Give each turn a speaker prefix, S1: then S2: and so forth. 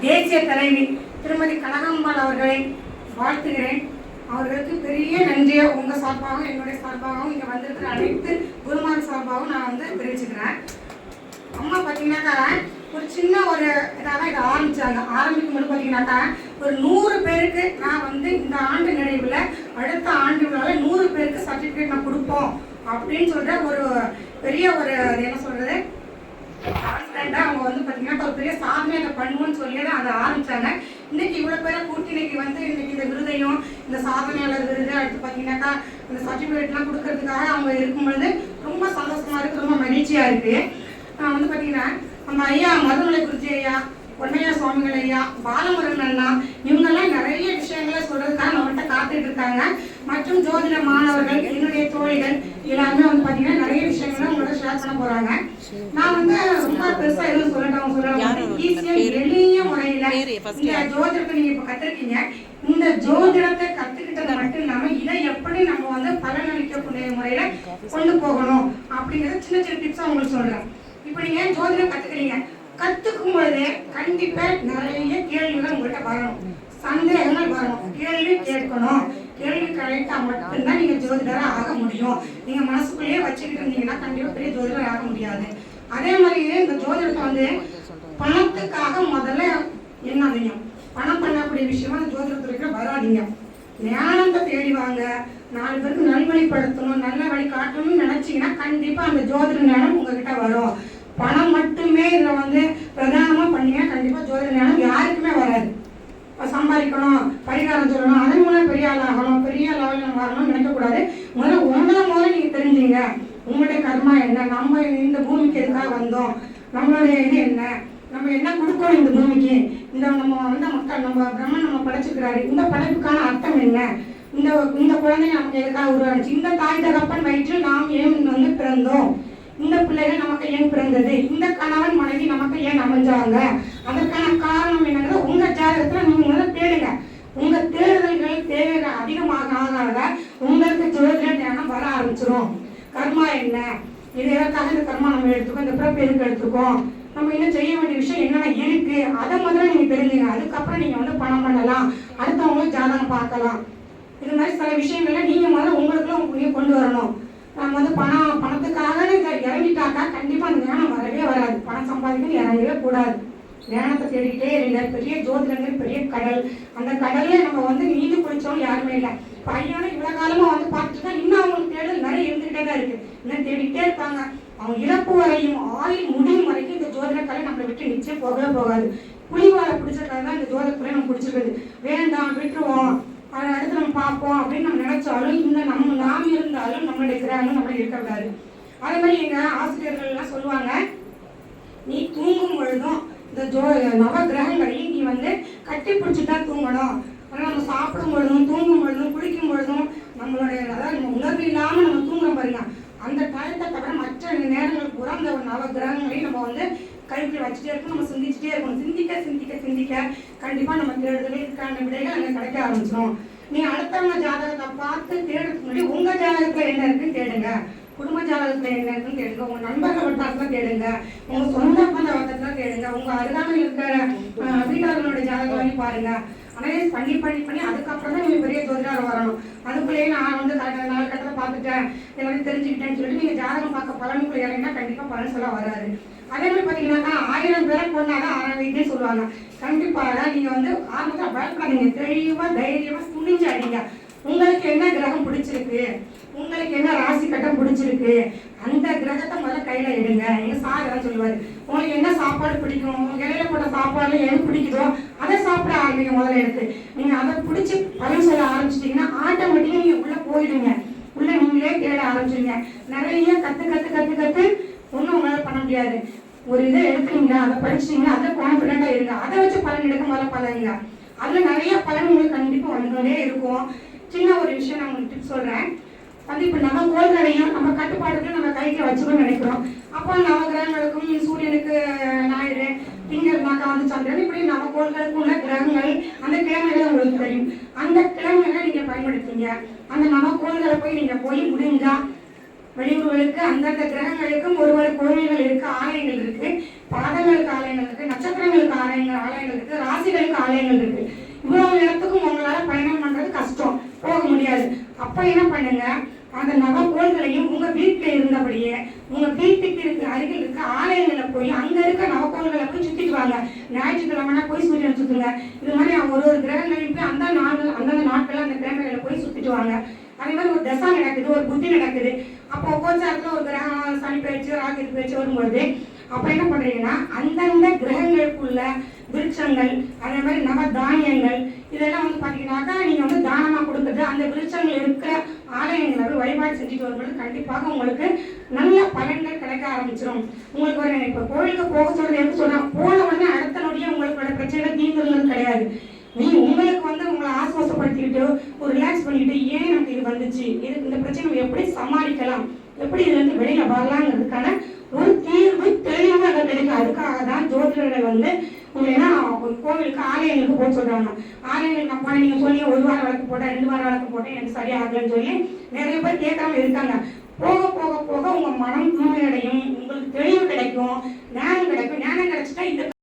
S1: தேசிய தலைவி திருமதி கனகாம்பாள் அவர்களை வாழ்த்துகிறேன். அவர்களுக்கு பெரிய நன்றியை உங்கள் சார்பாகவும் என்னுடைய சார்பாகவும் இங்கே வந்திருக்கிற அனைத்து குருமார் சார்பாகவும் நான் தெரிவிச்சுக்கிறேன். அம்மா பார்த்தீங்கன்னாக்கா ஒரு சின்ன ஒரு இதாக இதை ஆரம்பித்தாங்க. ஆரம்பிக்கும் போது பார்த்தீங்கன்னாக்கா ஒரு 100 பேருக்கு நான் இந்த ஆண்டு நிறைவில் அடுத்த ஆண்டு விழாவில் 100 பேருக்கு சர்டிஃபிகேட் நான் கொடுப்போம் அப்படின்னு சொல்கிற ஒரு பெரிய ஒரு என்ன சொல்கிறது கான்ஃபிடென்ட்டாக அவங்க பார்த்தீங்கன்னா ஒரு பெரிய சாதனை அதை பண்ணுவோன்னு சொல்லி தான் அதை ஆரம்பித்தாங்க. இன்றைக்கி இவ்வளோ பேரை கூட்டி இன்னைக்கு இந்த விருதையும் இந்த சாதனையாளர் விருது அடுத்து பார்த்தீங்கன்னாக்கா இந்த சர்டிஃபிகேட்லாம் கொடுக்கறதுக்காக அவங்க இருக்கும்பொழுது ரொம்ப சந்தோஷமாக இருக்குது, ரொம்ப மகிழ்ச்சியாக இருக்குது. நான் பார்த்தீங்கன்னா நம்ம ஐயா மதுமலை குருஜி ஐயா, பொன்னையா சுவாமிகள் ஐயா, பாலமுருகன் அண்ணா இவங்கெல்லாம் நிறைய விஷயங்களை சொல்கிறதுக்காக நம்மகிட்ட காத்துட்டு இருக்காங்க. மற்றும் ஜோதிட மாணவர்கள் என்னுடைய தோழிகள் எல்லாருமே பார்த்தீங்கன்னா நிறைய விஷயங்களை உங்களோட ஷேர் பண்ண போகிறாங்க. நான் ரொம்ப பெருசாக எதுவும் சொல்லிட்டேன் ஈஸியாக எளிய முறையில் இந்த ஜோதிடத்தை நீங்கள் இப்போ கற்றுருக்கீங்க. இந்த ஜோதிடத்தை கற்றுக்கிட்டது மட்டும் இல்லாமல் இதை எப்படி நம்ம பலனளிக்கக்கூடிய முறையில் கொண்டு போகணும் அப்படிங்கிறத சின்ன சின்ன டிப்ஸாக உங்களுக்கு சொல்கிறேன். இப்போ நீங்கள் ஜோதிடம் கற்றுக்கிறீங்க, கற்றுக்கும் பொழுது கண்டிப்பாக நிறைய கேள்விகள் உங்கள்கிட்ட வரணும், சந்தேகங்கள் வரணும், கேள்வி கேட்கணும். கேள்வி கரெக்டாக மட்டும்தான் நீங்கள் ஜோதிடராக ஆக முடியும். நீங்கள் மனசுக்குள்ளேயே வச்சுக்கிட்டு இருந்தீங்கன்னா கண்டிப்பாக பெரிய ஜோதிடர் ஆக முடியாது. அதே மாதிரியே இந்த ஜோதிடத்தை பணத்துக்காக முதல்ல எண்ணாதீங்க. பணம் பண்ணக்கூடிய விஷயமா அந்த ஜோதிடத்துறைக்கு வராதிங்க. ஞானத்தை தேடி வாங்க. 4 பேருக்கு நல்வழிப்படுத்தணும், நல்ல வழி காட்டணும்னு நினைச்சீங்கன்னா கண்டிப்பாக அந்த ஜோதிட ஞானம் உங்ககிட்ட வரும். பணம் மட்டுமே இதில் பிரதானமாக பண்ணீங்கன்னா கண்டிப்பாக ஜோதிட ஞானம் யாருக்குமே வராது. சம்பாதிக்கணும், பரிகாரம் சொல்லணும், அதன் மூலம் பெரிய ஆள் ஆகணும், பெரிய லெவலில் வரணும்னு நினைக்கக்கூடாது. முதல்ல நீங்கள் தெரிஞ்சுங்க உங்களுடைய கர்மா என்ன, நம்ம இந்த பூமிக்கு எதுக்காக வந்தோம், நம்மளுடைய இது என்ன, நம்ம என்ன கொடுக்கணும் இந்த பூமிக்கு, இந்த நம்ம மக்கள் நம்ம பிரம்மன் நம்ம படைச்சிருக்கிறாரு, இந்த படைப்புக்கான அர்த்தம் என்ன, இந்த குழந்தைங்க நமக்கு எதுக்காக உருவாச்சு, இந்த தாய் தகப்பன் வயிற்றில் நாம் ஏன் பிறந்தோம், இந்த பிள்ளைகள் நமக்கு ஏன் பிறந்தது, இந்த கணவன் மனைவி நமக்கு ஏன் அமைஞ்சாங்க, அதற்கான காரணம் என்னங்கிறத உங்க ஜாதகத்துல நீங்க முதல்ல தேடுங்க. உங்க தேடுதல்கள் தேவைகள் அதிகமாக ஆக உங்களுக்கு ஜோதிட ஞானம் வர ஆரம்பிச்சிடும். கர்மா என்ன, இது எதற்காக இந்த கர்மா நம்ம எடுத்துக்கோம், இந்த பிறப்பு எதுக்கு எடுத்துக்கோம், நம்ம இன்னும் செய்ய வேண்டிய விஷயம் என்னென்ன இருக்கு, அதை முதல்ல நீங்க தெரிஞ்சுங்க. அதுக்கப்புறம் நீங்க பணம் பண்ணலாம், அடுத்தவங்களும் ஜாதகம் பார்க்கலாம். இது மாதிரி சில விஷயங்கள்ல நீங்க முதல்ல உங்களுக்குள்ள கொண்டு வரணும். நம்ம பணத்துக்காக இறங்கிட்டாக்கா கண்டிப்பா அந்த ஞானம் வரவே வராது. பணம் சம்பாதிக்கணும் இறங்கவே கூடாது. ஞானத்தை தேடிக்கிட்டே இருங்க. பெரிய ஜோதிடங்கள் பெரிய கடல், அந்த கடல்ல நம்ம நீதி குளிச்சவங்க யாருமே இல்லை. பையனை இவ்வளவு காலமா பார்த்துட்டு தான் இன்னும் அவங்களுக்கு தேடல் நிறைய இருந்துகிட்டே தான் இருக்கு. இன்னும் தேடிக்கிட்டே இருப்பாங்க. அவங்க இறப்பு வரையும் ஆயுள் முடியும் வரைக்கும் இந்த ஜோதிட கலை நம்மளை விட்டு நிச்சயம் போகவே போகாது. புலிவாலை பிடிச்சிருக்காது தான் இந்த ஜோதிடத்துறை நம்ம பிடிச்சிருக்குது. வேண்டாம் விட்டுருவோம், அதை அடுத்து நம்ம பார்ப்போம் அப்படின்னு நம்ம நினைச்சாலும் இந்த நாம் இருந்தாலும் நம்மளுடைய கிரகங்கள் நம்மளை இருக்கக்கூடாது. அதே மாதிரி எங்க ஆசிரியர்கள் எல்லாம் சொல்லுவாங்க, நீ தூங்கும் பொழுதும் இந்த நவ கிரகங்களையும் நீ கட்டி பிடிச்சிதான் தூங்கணும். ஆனால் நம்ம சாப்பிடும் பொழுதும் தூங்கும் பொழுதும் குளிக்கும் பொழுதும் நம்மளுடைய அதாவது நம்ம உணர்வு இல்லாமல் நம்ம தூங்குறோம் பாருங்க, அந்த டயத்தை தவிர மற்ற நேரங்களுக்கு பூரா அந்த நவ கிரகங்களையும் நம்ம கைக்குள்ள வச்சுட்டே இருக்கணும், நம்ம சிந்திச்சுட்டே இருக்கணும். சிந்திக்க சிந்திக்க சிந்திக்க கண்டிப்பாக நம்ம தேடுதலுக்கான விடைகள் அங்கே கிடைக்க ஆரம்பிச்சிடும். நீங்க அடுத்தவங்க ஜாதகத்தை பார்த்து தேடுறதுக்கு முன்னாடி உங்க ஜாதகத்துல என்ன இருக்குன்னு தேடுங்க, குடும்ப ஜாதகத்துல என்ன இருக்குன்னு தேடுங்க, உங்க நண்பர்கள் வட்டாரத்துல தேடுங்க, உங்க சொந்த பந்த வட்டத்துல தேடுங்க, உங்க அருகாமையில் இருக்கிற வீட்டாளர்களோட ஜாதகம் பாருங்க. அனலைஸ் பண்ணி பண்ணி பண்ணி அதுக்கப்புறம் தான் நீங்க பெரிய ஜோதிடர் வரணும். அதுக்குள்ளேயே நான் 4 கட்டத்தில் பார்த்துட்டேன், இதை தெரிஞ்சுக்கிட்டேன்னு சொல்லிட்டு நீங்க ஜாதகம் பார்க்க பலனுக்குள்ள இறங்கினா கண்டிப்பா பலன் சொல்ல வராது. அதே மாதிரி பார்த்தீங்கன்னா 1000 பேரை கொண்டாதான் ஆரம்பிக்குன்னு சொல்லுவாங்க. கண்டிப்பாக நீங்க ஆரம்பத்தில் பயப்படாதீங்க, தெளிவா தைரியமா துணிஞ்சு அடிங்க. உங்களுக்கு என்ன கிரகம் பிடிச்சிருக்கு, உங்களுக்கு என்ன ராசி கட்டம் பிடிச்சிருக்கு, அந்த கிரகத்தை முதல்ல கையில எடுங்க. எங்க சார் எல்லாம் சொல்லுவாரு, உங்களுக்கு என்ன சாப்பாடு பிடிக்கும், உங்களுக்கு இடையில போட்ட சாப்பாடு எது பிடிக்குதோ அதை சாப்பிட ஆரம்பிங்க. முதல்ல எடுத்து நீங்க அதை பிடிச்சி பலன் சொல்ல ஆரம்பிச்சிட்டீங்கன்னா ஆட்டோமேட்டிக்கா நீங்க உள்ள போயிடுங்க. உள்ள நீங்களே தேட ஆரம்பிச்சிடுங்க. நிறைய கத்து கத்து கத்து கத்து ஒன்றும் உங்களால் பண்ண முடியாது. ஒரு இதை எடுக்கிறீங்க, அதை படிச்சிட்டீங்கன்னா அதை கான்ஃபிடென்ட்டா இருங்க. அதை வச்சு பலன் எடுக்க முதல்ல பழகுங்க. அதுல நிறைய பலன் உங்களுக்கு கண்டிப்பா வந்துட்டே இருக்கும். சின்ன ஒரு விஷயம் நான் உங்களுக்கு டிப்ஸ் சொல்றேன். இப்போ நம்ம கோள்களையும் நம்ம கட்டுப்பாடுகளும் நம்ம கைக்கு வச்சுக்கணும்னு நினைக்கிறோம். அப்போ நவகிரகங்களுக்கும் சூரியனுக்கு ஞாயிறு, திங்கள்னாக்கா சந்திரன், இப்படி நம்ம கோள்களுக்கும் உள்ள கிரகங்கள் அந்த கிழமைகளை உங்களுக்கு தெரியும். அந்த கிழமைகளை நீங்க பயன்படுத்துங்க. அந்த நவகோள்களை போய் முடிஞ்சா வெளியூர்களுக்கு அந்தந்த கிரகங்களுக்கும் ஒரு கோயில்கள் இருக்கு, ஆலயங்கள் இருக்கு, பாதங்களுக்கு ஆலயங்கள் இருக்கு, நட்சத்திர ஆலயங்கள் இருக்கு, ராசிகளுக்கு ஆலயங்கள் இருக்கு. இவ்வளவு இடத்துக்கும் உங்களால பயணம் பண்றது கஷ்டம், போக முடியாது. அப்ப என்ன பண்ணுங்க, அந்த நவக்கோள்களையும் உங்க வீட்டுல இருந்தபடியே உங்க வீட்டுக்கு இருக்க அருகில் இருக்க ஆலயங்களை போய் அங்க இருக்க நவக்கோள்களை போய் சுத்திட்டு வாங்க. ஞாயிற்றுக்கிழமைனா போய் சூரியனை சுத்துங்க. இது மாதிரி ஒரு கிரகங்களையும் போய் அந்தந்த நாட்கள் அந்த கிரகங்களை போய் சுத்திட்டு வாங்க. அதே மாதிரி ஒரு தசா நடக்குது, ஒரு புத்தி நடக்குது, அப்போ கோச்சாரத்துல ஒரு கிரகம் சனி பயிற்சி ராகு பயிற்சி வரும்பொழுது அப்ப என்ன பண்றீங்கன்னா அந்தந்த கிரகங்களுக்குள்ள விருட்சங்கள், அதே மாதிரி நவ தானியங்கள் இதெல்லாம் பாத்தீங்கன்னாக்கா நீங்க தானமா கொடுக்குறது. அந்த விருட்சங்கள் இருக்கிற ஆலயங்களை வழிபாடு செஞ்சுட்டு வரும்போது கண்டிப்பாக உங்களுக்கு நல்ல பலன்கள் கிடைக்க ஆரம்பிச்சிடும். உங்களுக்கு ஒரு இப்ப கோயிலுக்கு போக சொல்றது எப்படி சொன்னா, போன உடனே அடுத்த நொடியே உங்களோட பிரச்சனை தீர்ந்துறது கிடையாது. நீ உங்களுக்கு உங்களை ஆசுவாசப்படுத்திக்கிட்டு ஒரு ரிலாக்ஸ் பண்ணிக்கிட்டு ஏன் நமக்கு இது வந்துச்சு, இதுக்கு இந்த பிரச்சனை எப்படி சமாளிக்கலாம், எப்படி இதுல இருந்து வெளியில வரலாங்கிறதுக்கான ஒரு தீர்வு தெளிவாக அதை கிடைக்கும். அதுக்காக தான் ஜோதிடர்கள் உங்களா கோவிலுக்கு ஆலயங்களுக்கு போக சொல்றாங்க. ஆலயங்களுக்கு அப்பா நீங்க சொல்லி 1 வாரம் வழக்கு போட்டேன், 2 வாரம் வழக்கு போட்டேன், எனக்கு சரியாகலன்னு சொல்லி நிறைய பேர் கேட்காம இருக்காங்க. போக போக போக உங்க மனம் தூய்மையடையும், உங்களுக்கு தெளிவு கிடைக்கும்.